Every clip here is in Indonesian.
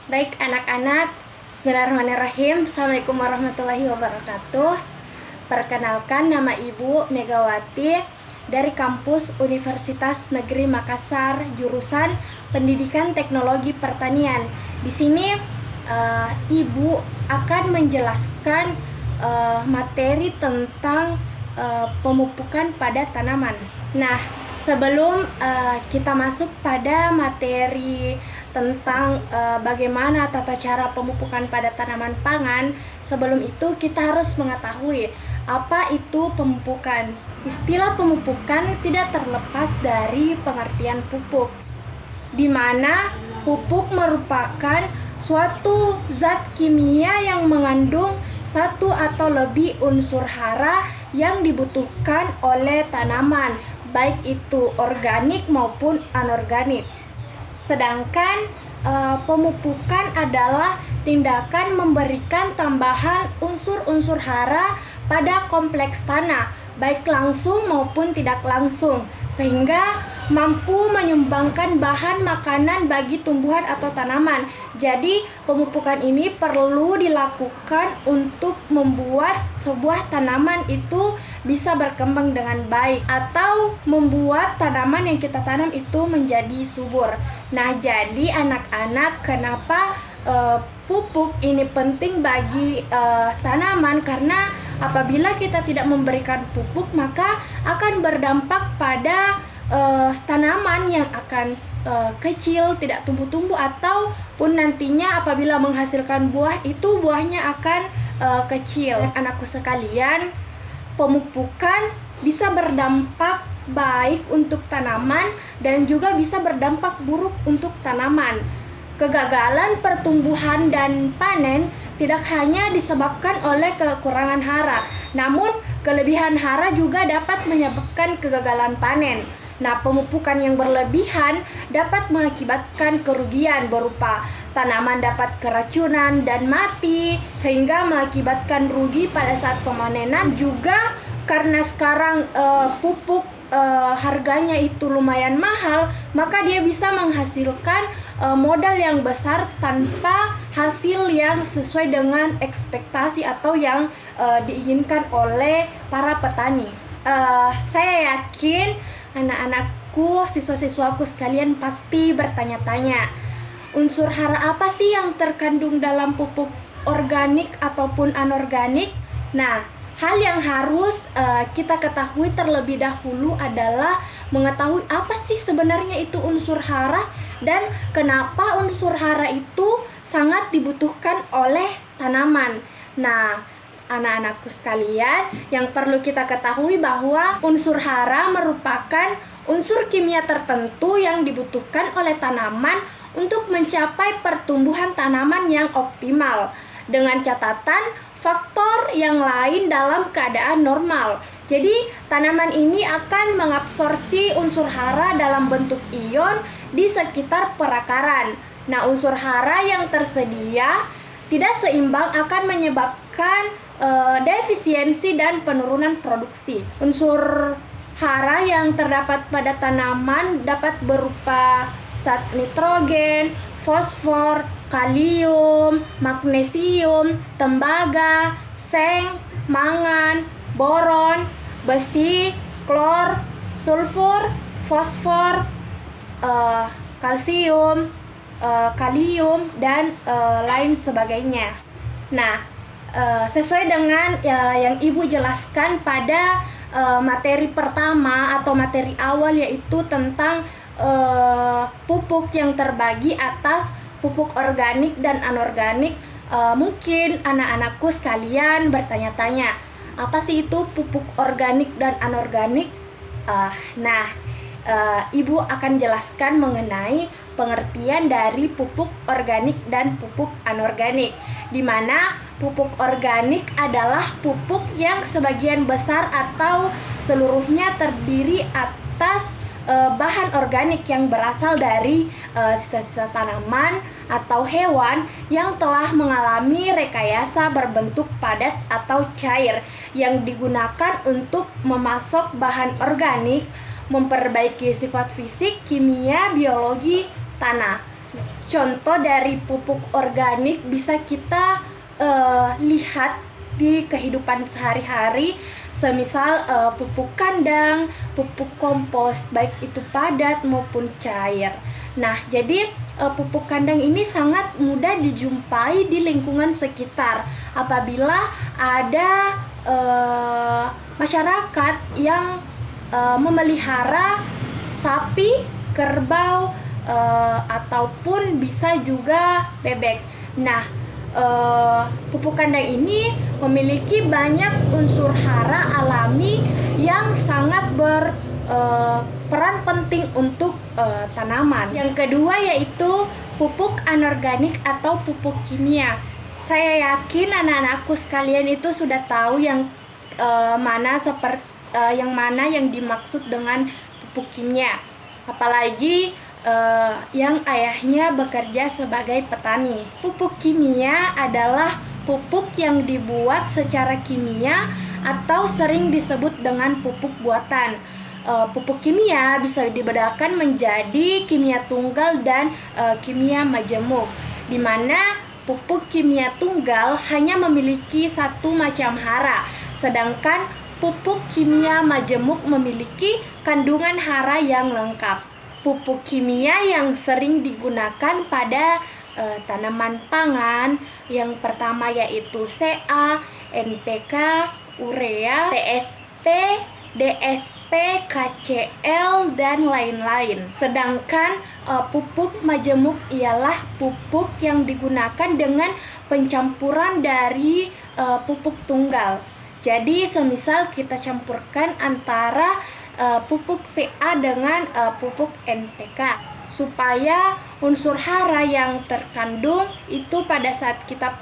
Baik anak-anak, bismillahirrahmanirrahim. Assalamualaikum warahmatullahi wabarakatuh. Perkenalkan, nama Ibu Megawati dari kampus Universitas Negeri Makassar, jurusan Pendidikan Teknologi Pertanian. Di sini Ibu akan menjelaskan materi tentang pemupukan pada tanaman. Nah, sebelum kita masuk pada materi tentang bagaimana tata cara pemupukan pada tanaman pangan, sebelum itu kita harus mengetahui apa itu pemupukan. Istilah pemupukan tidak terlepas dari pengertian pupuk, di mana pupuk merupakan suatu zat kimia yang mengandung satu atau lebih unsur hara yang dibutuhkan oleh tanaman, baik itu organik maupun anorganik. Sedangkan pemupukan adalah tindakan memberikan tambahan unsur-unsur hara pada kompleks tanah, baik langsung maupun tidak langsung, sehingga mampu menyumbangkan bahan makanan bagi tumbuhan atau tanaman. Jadi, pemupukan ini perlu dilakukan untuk membuat sebuah tanaman itu bisa berkembang dengan baik atau membuat tanaman yang kita tanam itu menjadi subur. Nah, jadi anak-anak, kenapa pupuk ini penting bagi tanaman? Karena apabila kita tidak memberikan pupuk, maka akan berdampak pada tanaman yang akan kecil, tidak tumbuh-tumbuh, ataupun nantinya apabila menghasilkan buah, itu buahnya akan kecil. Anakku sekalian, pemupukan bisa berdampak baik untuk tanaman dan juga bisa berdampak buruk untuk tanaman. Kegagalan pertumbuhan dan panen tidak hanya disebabkan oleh kekurangan hara, namun kelebihan hara juga dapat menyebabkan kegagalan panen. Nah, pemupukan yang berlebihan dapat mengakibatkan kerugian berupa tanaman dapat keracunan dan mati, sehingga mengakibatkan rugi pada saat pemanenan. Juga karena sekarang pupuk harganya itu lumayan mahal, maka dia bisa menghasilkan modal yang besar tanpa hasil yang sesuai dengan ekspektasi atau yang diinginkan oleh para petani. Saya yakin anak-anakku, siswa-siswaku sekalian pasti bertanya-tanya, unsur hara apa sih yang terkandung dalam pupuk organik ataupun anorganik? Nah, hal yang harus kita ketahui terlebih dahulu adalah mengetahui apa sih sebenarnya itu unsur hara dan kenapa unsur hara itu sangat dibutuhkan oleh tanaman. Nah, anak-anakku sekalian, yang perlu kita ketahui bahwa unsur hara merupakan unsur kimia tertentu yang dibutuhkan oleh tanaman untuk mencapai pertumbuhan tanaman yang optimal, dengan catatan faktor yang lain dalam keadaan normal. Jadi, tanaman ini akan mengabsorpsi unsur hara dalam bentuk ion di sekitar perakaran. Nah, unsur hara yang tersedia tidak seimbang akan menyebabkan defisiensi dan penurunan produksi. Unsur hara yang terdapat pada tanaman dapat berupa zat nitrogen, fosfor, kalium, magnesium, tembaga, seng, mangan, boron, besi, klor, sulfur, fosfor, kalsium, kalium, dan lain sebagainya. Nah, sesuai dengan yang Ibu jelaskan pada materi pertama atau materi awal, yaitu tentang pupuk yang terbagi atas pupuk organik dan anorganik, mungkin anak-anakku sekalian bertanya-tanya, apa sih itu pupuk organik dan anorganik? Ibu akan jelaskan mengenai pengertian dari pupuk organik dan pupuk anorganik, di mana pupuk organik adalah pupuk yang sebagian besar atau seluruhnya terdiri atas bahan organik yang berasal dari sisa-sisa tanaman atau hewan yang telah mengalami rekayasa berbentuk padat atau cair, yang digunakan untuk memasok bahan organik, memperbaiki sifat fisik, kimia, biologi tanah. Contoh dari pupuk organik bisa kita lihat di kehidupan sehari-hari, semisal pupuk kandang, pupuk kompos, baik itu padat maupun cair. Nah, jadi pupuk kandang ini sangat mudah dijumpai di lingkungan sekitar apabila ada masyarakat yang memelihara sapi, kerbau, ataupun bisa juga bebek. Nah, pupuk kandang ini memiliki banyak unsur hara alami yang sangat berperan penting untuk tanaman. Yang kedua yaitu pupuk anorganik atau pupuk kimia. Saya yakin anak-anakku sekalian itu sudah tahu yang mana yang dimaksud dengan pupuk kimia. Apalagi yang ayahnya bekerja sebagai petani. Pupuk kimia adalah pupuk yang dibuat secara kimia atau sering disebut dengan pupuk buatan. Pupuk kimia bisa dibedakan menjadi kimia tunggal dan kimia majemuk, di mana pupuk kimia tunggal hanya memiliki satu macam hara, sedangkan pupuk kimia majemuk memiliki kandungan hara yang lengkap. Pupuk kimia yang sering digunakan pada tanaman pangan yang pertama yaitu CA, NPK, urea, TST, DSP, KCl, dan lain-lain. Sedangkan pupuk majemuk ialah pupuk yang digunakan dengan pencampuran dari pupuk tunggal. Jadi semisal kita campurkan antara pupuk CA dengan pupuk NPK supaya unsur hara yang terkandung itu pada saat kita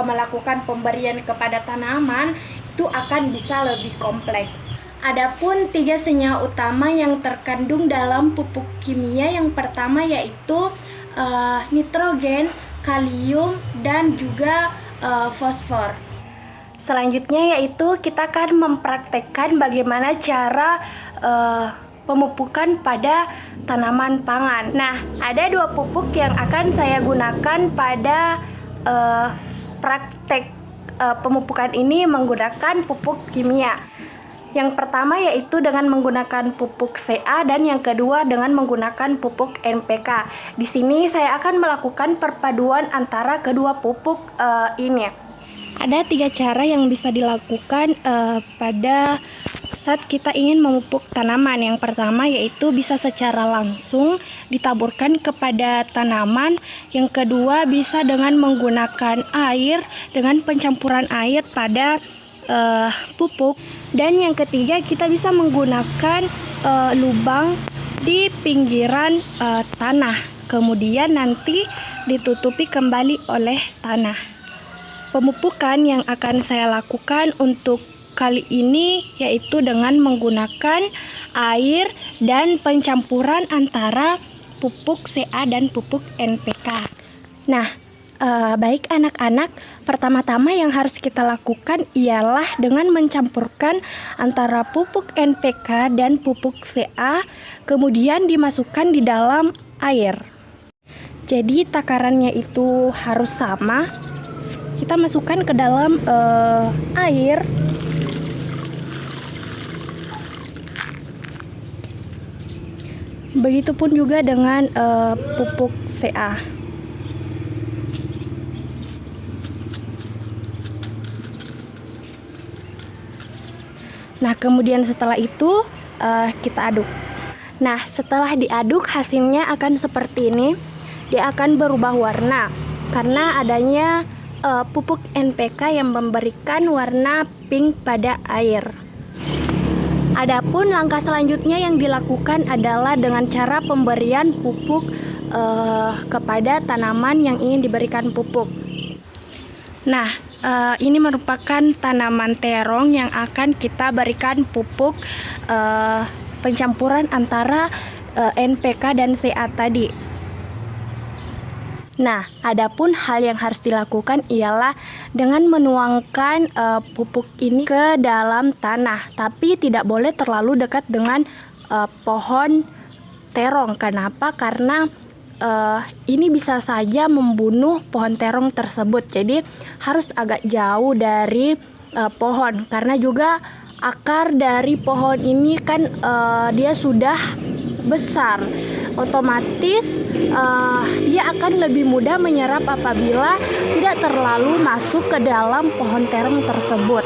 melakukan pemberian kepada tanaman itu akan bisa lebih kompleks. Adapun 3 senyawa utama yang terkandung dalam pupuk kimia yang pertama yaitu nitrogen, kalium, dan juga fosfor. Selanjutnya yaitu kita akan mempraktekkan bagaimana cara pemupukan pada tanaman pangan. Nah, ada 2 pupuk yang akan saya gunakan pada praktek pemupukan ini menggunakan pupuk kimia. Yang pertama yaitu dengan menggunakan pupuk CA dan yang kedua dengan menggunakan pupuk NPK. Di sini saya akan melakukan perpaduan antara kedua pupuk ini. Ada 3 cara yang bisa dilakukan pada saat kita ingin memupuk tanaman. Yang pertama yaitu bisa secara langsung ditaburkan kepada tanaman. Yang kedua bisa dengan menggunakan air dengan pencampuran air pada pupuk. Dan yang ketiga kita bisa menggunakan lubang di pinggiran tanah. Kemudian nanti ditutupi kembali oleh tanah. Pemupukan yang akan saya lakukan untuk kali ini yaitu dengan menggunakan air dan pencampuran antara pupuk CA dan pupuk NPK. Nah, baik anak-anak, pertama-tama yang harus kita lakukan ialah dengan mencampurkan antara pupuk NPK dan pupuk CA, kemudian dimasukkan di dalam air. Jadi takarannya itu harus sama. Kita masukkan ke dalam air. Begitupun juga dengan pupuk CA. Nah, kemudian setelah itu kita aduk. Nah, setelah diaduk hasilnya akan seperti ini. Dia akan berubah warna karena adanya pupuk NPK yang memberikan warna pink pada air. Adapun langkah selanjutnya yang dilakukan adalah dengan cara pemberian pupuk kepada tanaman yang ingin diberikan pupuk. Nah, ini merupakan tanaman terong yang akan kita berikan pupuk pencampuran antara NPK dan CA tadi. Nah, adapun hal yang harus dilakukan ialah dengan menuangkan pupuk ini ke dalam tanah, tapi tidak boleh terlalu dekat dengan pohon terong. Kenapa? Karena ini bisa saja membunuh pohon terong tersebut. Jadi harus agak jauh dari pohon, karena juga akar dari pohon ini kan dia sudah besar, otomatis dia akan lebih mudah menyerap apabila tidak terlalu masuk ke dalam pohon terong tersebut.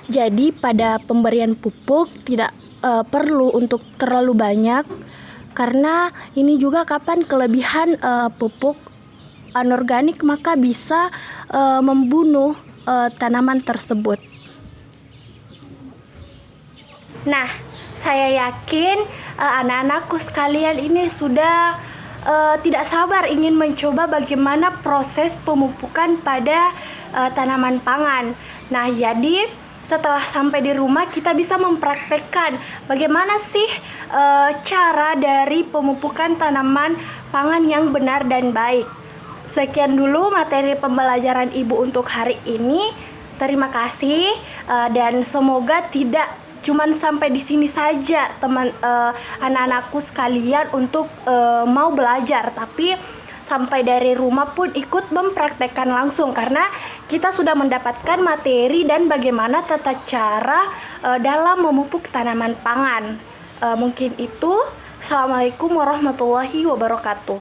Jadi pada pemberian pupuk tidak perlu untuk terlalu banyak, karena ini juga kapan kelebihan pupuk anorganik maka bisa membunuh tanaman tersebut. Nah, saya yakin anak-anakku sekalian ini sudah tidak sabar ingin mencoba bagaimana proses pemupukan pada tanaman pangan. Nah, jadi setelah sampai di rumah kita bisa mempraktekkan bagaimana sih cara dari pemupukan tanaman pangan yang benar dan baik. Sekian dulu materi pembelajaran Ibu untuk hari ini. Terima kasih dan semoga tidak cuman sampai di sini saja anak-anakku sekalian untuk mau belajar, tapi sampai dari rumah pun ikut mempraktekkan langsung, karena kita sudah mendapatkan materi dan bagaimana tata cara dalam memupuk tanaman pangan. Mungkin itu. Assalamualaikum warahmatullahi wabarakatuh.